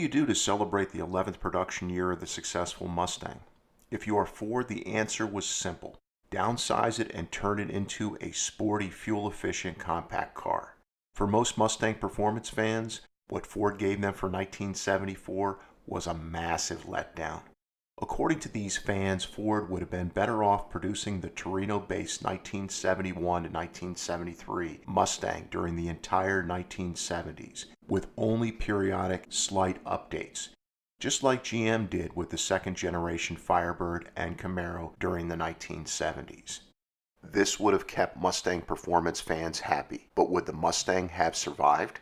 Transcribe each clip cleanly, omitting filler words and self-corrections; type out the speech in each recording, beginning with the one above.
you do to celebrate the 11th production year of the successful Mustang? If you are Ford, the answer was simple. Downsize it and turn it into a sporty, fuel-efficient compact car. For most Mustang performance fans, what Ford gave them for 1974 was a massive letdown. According to these fans, Ford would have been better off producing the Torino-based 1971 to 1973 Mustang during the entire 1970s, with only periodic slight updates, just like GM did with the second-generation Firebird and Camaro during the 1970s. This would have kept Mustang performance fans happy, but would the Mustang have survived?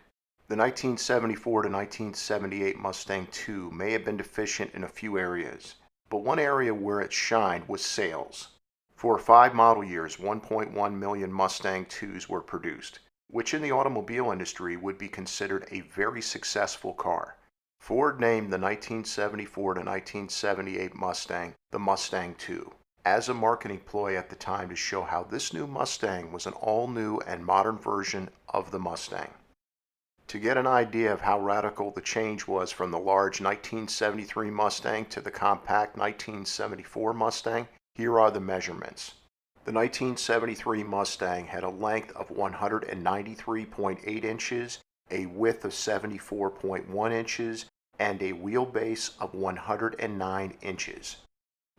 The 1974 to 1978 Mustang II may have been deficient in a few areas, but one area where it shined was sales. For 5 model years, 1.1 million Mustang IIs were produced, which in the automobile industry would be considered a very successful car. Ford named the 1974 to 1978 Mustang the Mustang II as a marketing ploy at the time to show how this new Mustang was an all-new and modern version of the Mustang. To get an idea of how radical the change was from the large 1973 Mustang to the compact 1974 Mustang, here are the measurements. The 1973 Mustang had a length of 193.8 inches, a width of 74.1 inches, and a wheelbase of 109 inches.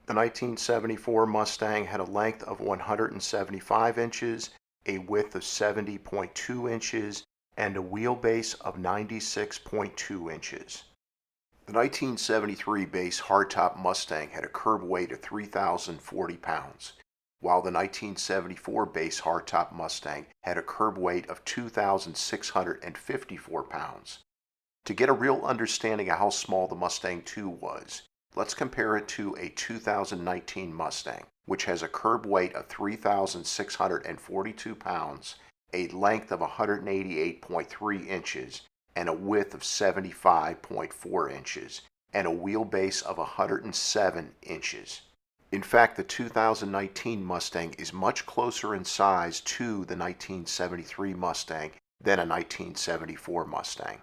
The 1974 Mustang had a length of 175 inches, a width of 70.2 inches, and a wheelbase of 96.2 inches. The 1973 base hardtop Mustang had a curb weight of 3,040 pounds, while the 1974 base hardtop Mustang had a curb weight of 2,654 pounds. To get a real understanding of how small the Mustang II was, let's compare it to a 2019 Mustang, which has a curb weight of 3,642 pounds, a length of 188.3 inches, and a width of 75.4 inches, and a wheelbase of 107 inches. In fact, the 2019 Mustang is much closer in size to the 1973 Mustang than a 1974 Mustang.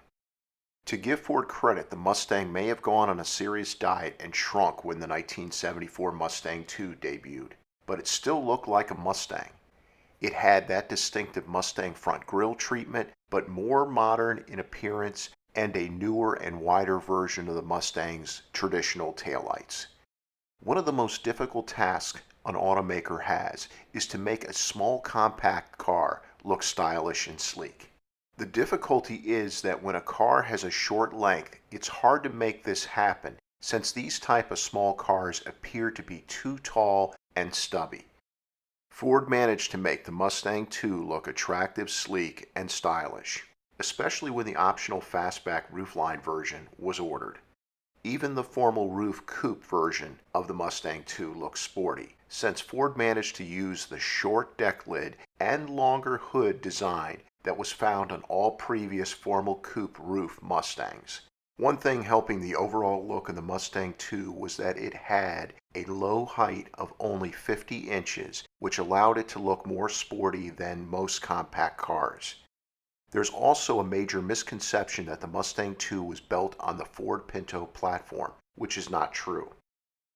To give Ford credit, the Mustang may have gone on a serious diet and shrunk when the 1974 Mustang II debuted, but it still looked like a Mustang. It had that distinctive Mustang front grille treatment, but more modern in appearance and a newer and wider version of the Mustang's traditional taillights. One of the most difficult tasks an automaker has is to make a small compact car look stylish and sleek. The difficulty is that when a car has a short length, it's hard to make this happen since these type of small cars appear to be too tall and stubby. Ford managed to make the Mustang II look attractive, sleek, and stylish, especially when the optional fastback roofline version was ordered. Even the formal roof coupe version of the Mustang II looks sporty, since Ford managed to use the short deck lid and longer hood design that was found on all previous formal coupe roof Mustangs. One thing helping the overall look of the Mustang II was that it had a low height of only 50 inches, which allowed it to look more sporty than most compact cars. There's also a major misconception that the Mustang II was built on the Ford Pinto platform, which is not true.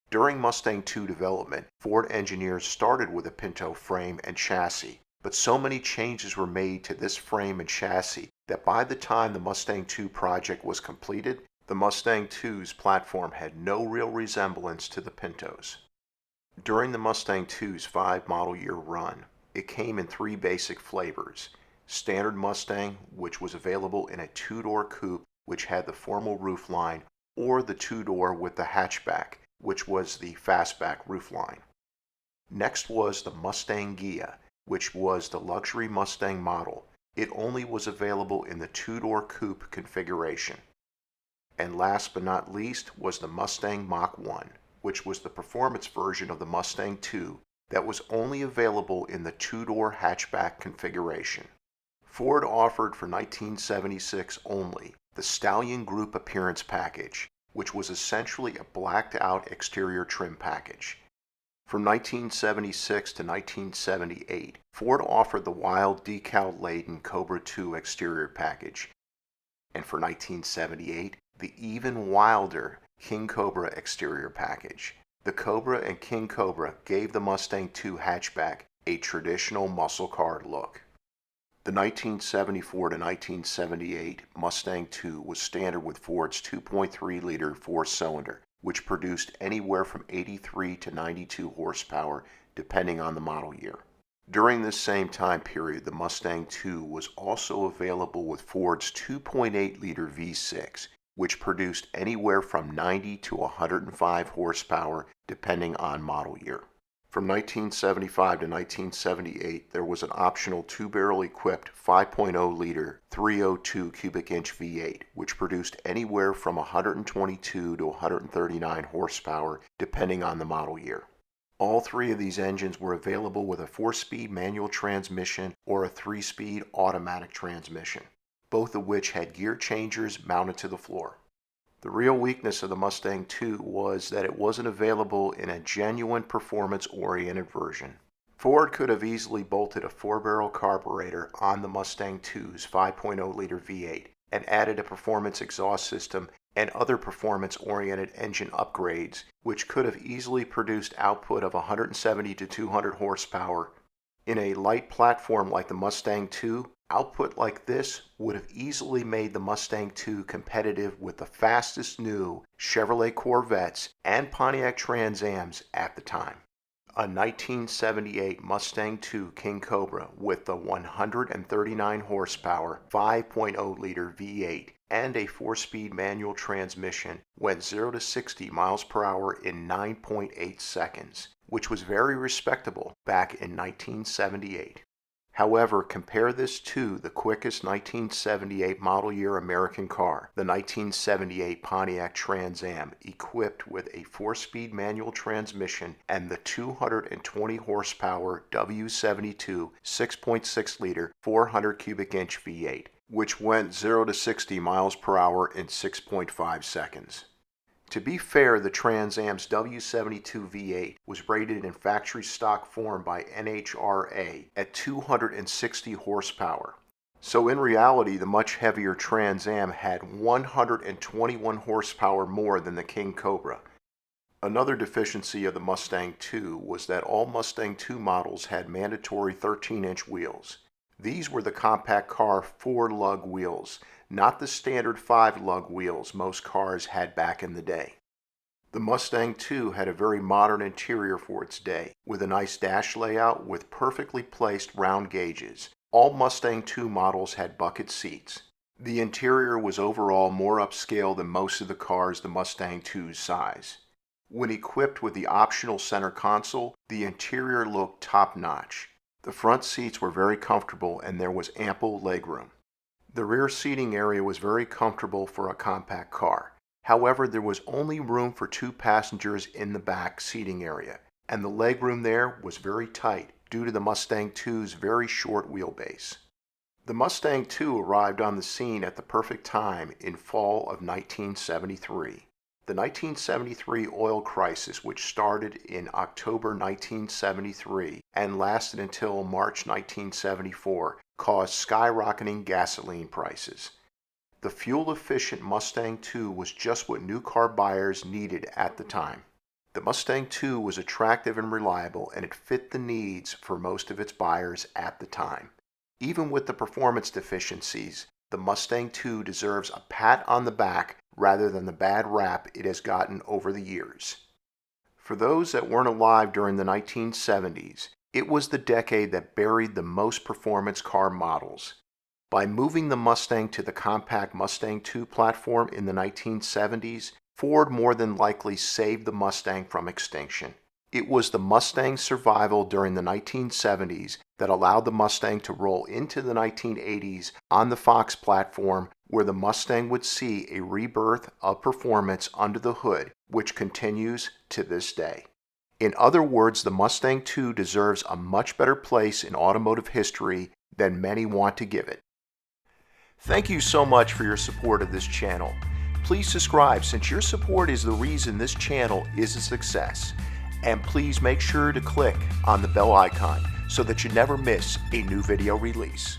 During Mustang II development, Ford engineers started with a Pinto frame and chassis, but so many changes were made to this frame and chassis that by the time the Mustang II project was completed, the Mustang II's platform had no real resemblance to the Pintos. During the Mustang II's 5 model year run, it came in 3 basic flavors: Standard Mustang, which was available in a 2-door coupe which had the formal roofline, or the 2-door with the hatchback, which was the fastback roofline. Next was the Mustang Ghia, which was the luxury Mustang model. It only was available in the 2-door coupe configuration. And last but not least was the Mustang Mach-1, which was the performance version of the Mustang II that was only available in the 2-door hatchback configuration. Ford offered for 1976 only the Stallion Group Appearance Package, which was essentially a blacked-out exterior trim package. From 1976 to 1978, Ford offered the wild decal-laden Cobra II exterior package, and for 1978, the even wilder King Cobra exterior package. The Cobra and King Cobra gave the Mustang II hatchback a traditional muscle car look. The 1974 to 1978 Mustang II was standard with Ford's 2.3-liter four-cylinder, which produced anywhere from 83 to 92 horsepower depending on the model year. During this same time period, the Mustang II was also available with Ford's 2.8-liter V6, which produced anywhere from 90 to 105 horsepower depending on model year. From 1975 to 1978, there was an optional two-barrel equipped 5.0-liter 302 cubic inch V8, which produced anywhere from 122 to 139 horsepower depending on the model year. All three of these engines were available with a 4-speed manual transmission or a 3-speed automatic transmission, both of which had gear changers mounted to the floor. The real weakness of the Mustang II was that it wasn't available in a genuine performance-oriented version. Ford could have easily bolted a 4-barrel carburetor on the Mustang II's 5.0-liter V8 and added a performance exhaust system and other performance-oriented engine upgrades, which could have easily produced output of 170 to 200 horsepower. In a light platform like the Mustang II, output like this would have easily made the Mustang II competitive with the fastest new Chevrolet Corvettes and Pontiac Trans Ams at the time. A 1978 Mustang II King Cobra with the 139 horsepower 5.0-liter V8 and a 4-speed manual transmission went 0 to 60 miles per hour in 9.8 seconds, which was very respectable back in 1978. However, compare this to the quickest 1978 model year American car, the 1978 Pontiac Trans Am, equipped with a 4-speed manual transmission and the 220 horsepower W72 6.6-liter 400 cubic inch V8, which went 0 to 60 miles per hour in 6.5 seconds. To be fair, the Trans Am's W72 V8 was rated in factory stock form by NHRA at 260 horsepower. So in reality, the much heavier Trans Am had 121 horsepower more than the King Cobra. Another deficiency of the Mustang II was that all Mustang II models had mandatory 13-inch wheels. These were the compact car 4-lug wheels, not the standard 5-lug wheels most cars had back in the day. The Mustang II had a very modern interior for its day, with a nice dash layout with perfectly placed round gauges. All Mustang II models had bucket seats. The interior was overall more upscale than most of the cars the Mustang II's size. When equipped with the optional center console, the interior looked top-notch. The front seats were very comfortable and there was ample legroom. The rear seating area was very comfortable for a compact car. However, there was only room for 2 passengers in the back seating area, and the legroom there was very tight due to the Mustang II's very short wheelbase. The Mustang II arrived on the scene at the perfect time in fall of 1973. The 1973 oil crisis, which started in October 1973 and lasted until March 1974, caused skyrocketing gasoline prices. The fuel-efficient Mustang II was just what new car buyers needed at the time. The Mustang II was attractive and reliable, and it fit the needs for most of its buyers at the time. Even with the performance deficiencies, the Mustang II deserves a pat on the back rather than the bad rap it has gotten over the years. For those that weren't alive during the 1970s, it was the decade that buried the most performance car models. By moving the Mustang to the compact Mustang II platform in the 1970s, Ford more than likely saved the Mustang from extinction. It was the Mustang's survival during the 1970s that allowed the Mustang to roll into the 1980s on the Fox platform, where the Mustang would see a rebirth of performance under the hood, which continues to this day. In other words, the Mustang II deserves a much better place in automotive history than many want to give it. Thank you so much for your support of this channel. Please subscribe, since your support is the reason this channel is a success. And please make sure to click on the bell icon so that you never miss a new video release.